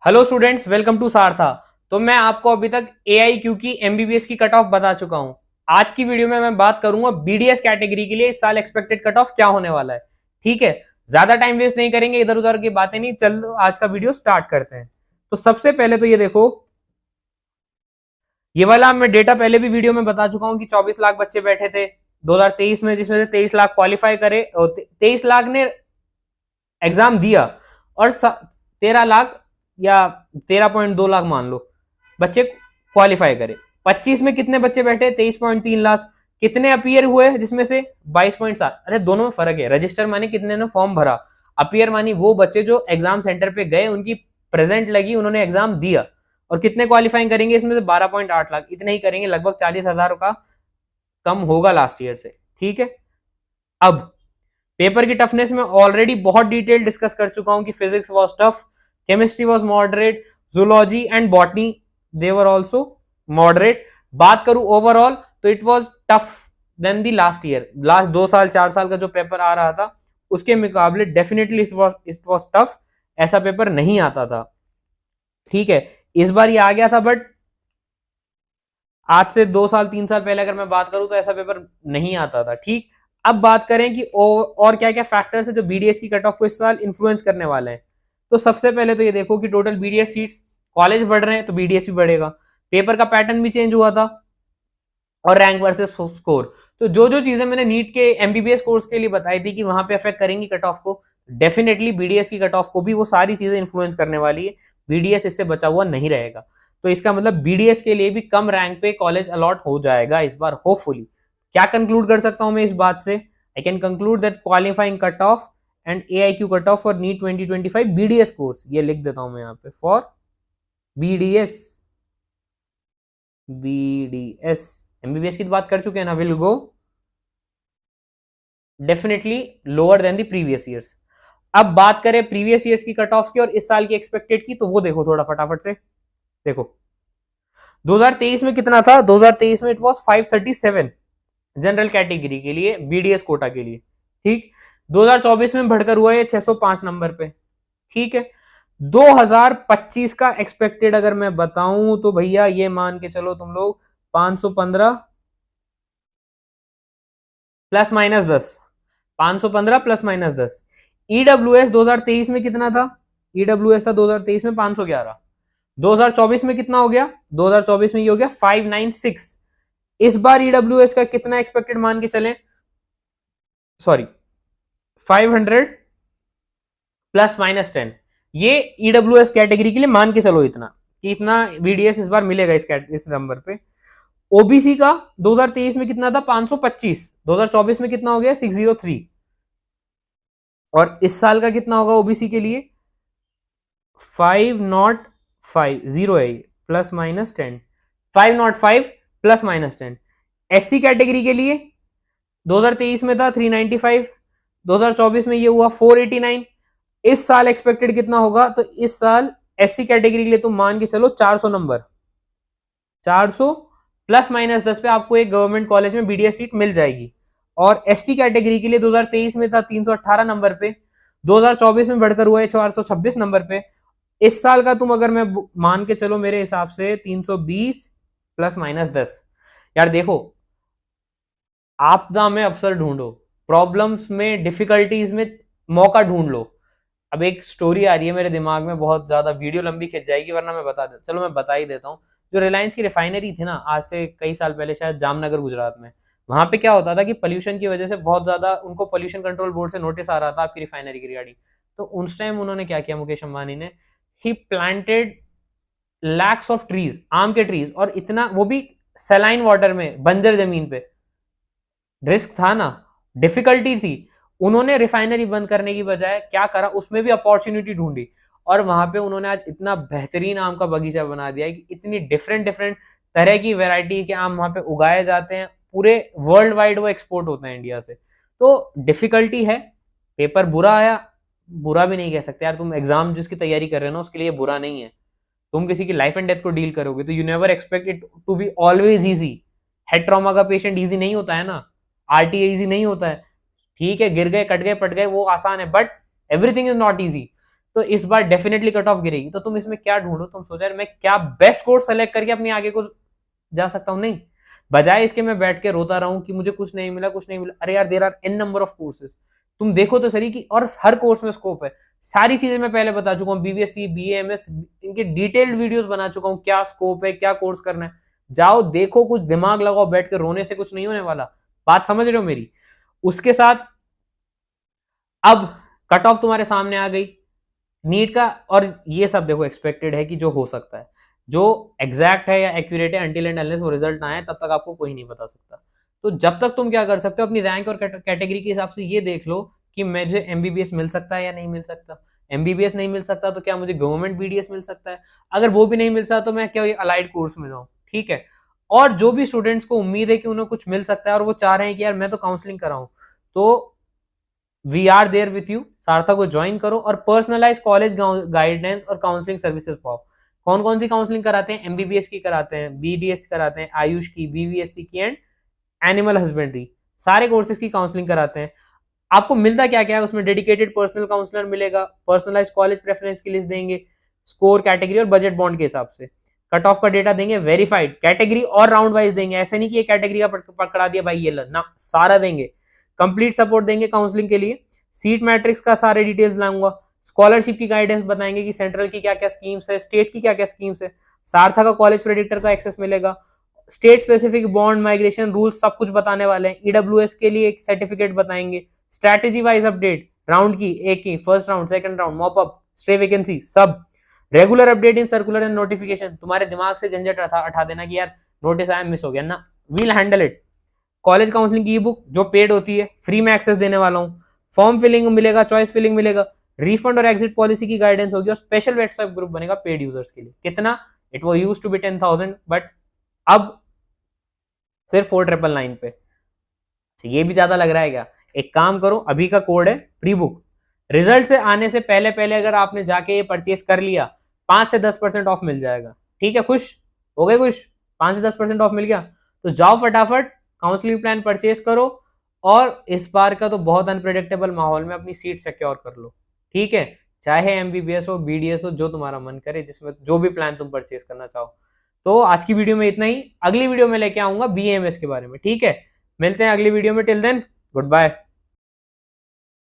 Hello students, welcome to Saratha. तो मैं आपको अभी तक AIQ की MBBS की कट ऑफ बता चुका हूं। आज की वीडियो में मैं बात करूंगा BDS कैटेगरी के लिए इस साल एक्सपेक्टेड कट ऑफ क्या होने वाला है। ठीक है, ज्यादा टाइम वेस्ट नहीं करेंगे, इधर उधर की बातें नहीं, चलो आज का वीडियो स्टार्ट करते हैं। तो सबसे पहले तो ये देखो, ये वाला मैं डेटा पहले भी वीडियो में बता चुका हूं कि 24 लाख बच्चे बैठे थे 2023 में, जिसमें से 23 लाख क्वालिफाई करे और 23 लाख ने एग्जाम दिया और 13 लाख या 13.2 लाख मान लो बच्चे क्वालिफाई करे। 25 में कितने बच्चे बैठे? 23.3 लाख। कितने अपीयर हुए जिसमें से? 22.7। अरे दोनों में फर्क है। रजिस्टर माने कितने ने फॉर्म भरा, अपीयर मानी वो बच्चे जो एग्जाम सेंटर पे गए, उनकी प्रेजेंट लगी, उन्होंने एग्जाम दिया। और कितने क्वालिफाइंग करेंगे इसमें से? 12.8 लाख। इतने ही करेंगे, लगभग 40,000 का कम होगा लास्ट ईयर से। ठीक है, अब पेपर की टफनेस में ऑलरेडी बहुत डिटेल डिस्कस कर चुका हूं कि physics was tough, chemistry was moderate, zoology and botany they were also moderate. बात करूं ओवरऑल तो it was tough then the last year. Last 2 साल 4 साल का जो पेपर आ रहा था उसके मुकाबले डेफिनेटली इट वाज टफ। ऐसा पेपर नहीं आता था। ठीक है, इस बार ये आ गया था, बट आज से 2 साल 3 साल पहले अगर मैं बात करूं तो ऐसा पेपर नहीं आता था। ठीक, अब बात करें कि और क्या क्या फैक्टर्स है जो BDS की कट ऑफ को इस साल इन्फ्लुएंस करने वाले हैं। तो सबसे पहले तो ये देखो कि टोटल BDS सीट्स, कॉलेज बढ़ रहे हैं तो BDS भी बढ़ेगा। पेपर का पैटर्न भी चेंज हुआ था और रैंक वर्सेस स्कोर। तो जो जो चीजें मैंने नीट के MBBS कोर्स के लिए बताई थी कि वहां पे अफेक्ट करेंगी कट ऑफ को, डेफिनेटली BDS की कट ऑफ को भी वो सारी चीजें इन्फ्लुएंस करने वाली है। BDS इससे बचा हुआ नहीं रहेगा। तो इसका मतलब BDS के लिए भी कम रैंक पे कॉलेज अलॉट हो जाएगा इस बार, होपफुली। क्या कंक्लूड कर सकता हूं मैं इस बात से? I can conclude that qualifying cut off and AIQ cut off for NEET 2025 BDS course, ये लिख देता हूं मैं यहाँ पे, फॉर BDS MBBS की तो बात कर चुके हैं ना, will go definitely lower than the previous years. अब बात करें प्रीवियस ईयर्स की कट ऑफ की और इस साल की एक्सपेक्टेड की, तो वो देखो थोड़ा फटाफट से। देखो 2023 में कितना था? 2023 में इट वाज 537 जनरल कैटेगरी के लिए, BDS कोटा के लिए। ठीक, 2024 में बढ़कर हुआ है 605 नंबर पे। ठीक है, 2025 का एक्सपेक्टेड अगर मैं बताऊं तो भैया ये मान के चलो तुम लोग 515 plus minus 10, 515 plus minus 10। EWS 2023 में कितना था? EWS था 2023 में 511। 2024 में कितना हो गया? 2024 में ये हो गया 596। इस बार EWS का कितना एक्सपेक्टेड मान के चलें? Sorry, 500 plus minus 10। ये EWS कैटेगरी के लिए मान के चलो इतना कि इतना BDS इस बार मिलेगा इस नंबर पे। OBC का 2023 में कितना था? 525। 2024 में कितना हो गया? 603। और इस साल का कितना होगा OBC के लिए? 505 plus minus 10, 505 plus minus 10। SC category के लिए 2023 में था 395, 2024 में ये हुआ 489। इस साल एक्सपेक्टेड कितना होगा? तो इस साल SC कैटेगरी के लिए तुम मान के चलो 400 नंबर, 400 प्लस माइनस 10 पे आपको एक गवर्नमेंट कॉलेज में BDS सीट मिल जाएगी। और ST कैटेगरी के लिए 2023 में था 318 नंबर पे, 2024 में बढ़कर हुआ है 426 नंबर पे। इस साल का तुम अगर मैं मान के चलो मेरे हिसाब से 320 प्लस माइनस 10। यार देखो, आपदा में अवसर ढूंढो, प्रॉब्लम्स में, डिफिकल्टीज में मौका ढूंढ लो। अब एक स्टोरी आ रही है मेरे दिमाग में, बहुत ज्यादा वीडियो लंबी खिंच जाएगी वरना मैं बता देता, चलो मैं बता ही देता हूँ। जो रिलायंस की रिफाइनरी थी ना, आज से कई साल पहले, शायद जामनगर गुजरात में, वहां पे क्या होता था कि पोल्यूशन की वजह से बहुत ज्यादा उनको पोल्यूशन कंट्रोल बोर्ड से नोटिस आ रहा था आपकी रिफाइनरी की रिगार्डिंग। तो उस टाइम उन्होंने क्या किया, मुकेश अंबानी ने, ही प्लांटेड लैक्स ऑफ ट्रीज, आम के ट्रीज, और इतना, वो भी सलाइन वाटर में, बंजर जमीन पे। रिस्क था ना, डिफिकल्टी थी। उन्होंने रिफाइनरी बंद करने की बजाय क्या करा, उसमें भी अपॉर्चुनिटी ढूंढी, और वहां पे उन्होंने आज इतना बेहतरीन आम का बगीचा बना दिया है कि इतनी डिफरेंट डिफरेंट तरह की वैरायटी के आम वहां पे उगाए जाते हैं, पूरे वर्ल्ड वाइड वो एक्सपोर्ट होते हैं इंडिया से। तो डिफिकल्टी है, पेपर बुरा आया, बुरा भी नहीं कह सकते यार, तुम एग्जाम जिसकी तैयारी कर रहे हो ना उसके लिए बुरा नहीं है। तुम किसी की लाइफ एंड डेथ को डील करोगे तो you never expect it to be always easy. Head trauma का पेशेंट इजी नहीं होता है ना, RTA इजी नहीं होता है। ठीक है, गिर गए, कट गए, पट गए, वो आसान है, but everything is not easy. तो इस बार डेफिनेटली कट ऑफ गिरेगी। तो तुम इसमें क्या ढूंढो, तुम सोचा मैं क्या बेस्ट कोर्स सेलेक्ट करके अपनी आगे को जा सकता हूं, नहीं, बजाय इसके मैं बैठ के रोता रहूं कि मुझे कुछ नहीं मिला, कुछ नहीं मिला। अरे यार, there are an number of courses, तुम देखो तो सही कि और हर कोर्स में स्कोप है। सारी चीजें मैं पहले बता चुका हूँ, बीबीएससी, बीएएमएस, इनके डिटेल्ड वीडियोस बना चुका हूँ, क्या स्कोप है, क्या कोर्स करना है। जाओ देखो, कुछ दिमाग लगाओ, बैठ के रोने से कुछ नहीं होने वाला। बात समझ रहे हो मेरी? उसके साथ अब कट ऑफ तुम्हारे सामने आ गई नीट का, और ये सब देखो एक्सपेक्टेड है कि जो हो सकता है, जो एग्जैक्ट है या एक्यूरेट है, अंटिल एंड अनलेस वो रिजल्ट ना आए तब तक आपको कोई नहीं बता सकता। तो जब तक तुम क्या कर सकते हो, अपनी रैंक और कैटेगरी के हिसाब से ये देख लो कि मुझे एमबीबीएस मिल सकता है या नहीं मिल सकता। एमबीबीएस नहीं मिल सकता तो क्या मुझे गवर्नमेंट बीडीएस मिल सकता है? अगर वो भी नहीं मिल सकता तो मैं क्या अलाइड कोर्स में जाऊँ, ठीक है। और जो भी स्टूडेंट्स को उम्मीद है कि उन्हें कुछ मिल सकता है और वो चाह रहे हैं कि यार मैं तो काउंसलिंग कराऊं, तो we are there with you. Sarthak को ज्वाइन करो और पर्सनलाइज कॉलेज गाइडेंस और काउंसलिंग सर्विसेज पाओ। कौन कौन सी काउंसलिंग कराते हैं? एमबीबीएस की कराते हैं, बीडीएस कराते हैं, आयुष की, बीवीएससी की एंड एनिमल हस्बेंड्री, सारे कोर्सेज की काउंसलिंग कराते हैं। आपको मिलता क्या क्या है उसमें? डेडिकेटेड पर्सनल काउंसलर मिलेगा, पर्सनलाइज कॉलेज प्रेफरेंस की लिस्ट देंगे, स्कोर, कैटेगरी और बजट बॉन्ड के हिसाब से, कट ऑफ का डेटा देंगे, वेरीफाइड कैटेगरी और राउंड वाइज देंगे। ऐसे नहीं कि ये कैटेगरी का पकड़ा दिया भाई ये ना, सारा देंगे। कंप्लीट सपोर्ट देंगे काउंसलिंग के लिए। सीट मैट्रिक्स का सारे डिटेल्स लाऊंगा। स्कॉलरशिप की गाइडेंस बताएंगे कि सेंट्रल की क्या क्या स्कीम्स है, स्टेट की क्या क्या स्कीम्स है। सार्थक का कॉलेज प्रेडिक्टर का एक्सेस मिलेगा। State specific bond, migration rules सब कुछ बताने वाले हैं। ईडब्ल्यूएस के लिए एक सर्टिफिकेट बताएंगे। स्ट्रैटेजी वाइज अपडेट, राउंड की, एक की, first round, second round, mop up, stay vacancy, सब। Regular update in circular and notification, तुम्हारे दिमाग से झंझट हटा देना कि यार नोटिस आया मिस हो गया ना, we'll handle it. College counselling की ई बुक जो पेड होती है, फ्री में एक्सेस देने वाला हूँ। फॉर्म फिलिंग मिलेगा, चॉइस फिलिंग मिलेगा, रिफंड और एग्जिट पॉलिसी की गाइडेंस होगी और स्पेशल व्हाट्सएप ग्रुप बनेगा पेड यूजर्स के लिए। कितना? इट वो यूज टू बी 10,000 बट अब सिर्फ 4,999 पे। ये भी ज्यादा लग रहा है क्या? एक काम करो, अभी का कोड है प्री बुक, रिजल्ट से आने से पहले पहले अगर आपने जाके ये परचेस कर लिया 5 से 10% ऑफ मिल जाएगा। ठीक है, खुश हो गए? खुश? 5 से 10% ऑफ मिल गया तो जाओ फटाफट काउंसलिंग प्लान परचेस करो और इस बार का तो बहुत अनप्रेडिक्टेबल माहौल में अपनी सीट सिक्योर कर लो। ठीक है, चाहे एमबीबीएस हो, बीडीएस हो, जो तुम्हारा मन करे, जिसमें जो भी प्लान तुम परचेस करना चाहो। तो आज की वीडियो में इतना ही। अगली वीडियो में लेके आऊंगा बीएमएस के बारे में। ठीक है, मिलते हैं अगली वीडियो में। Till then good bye.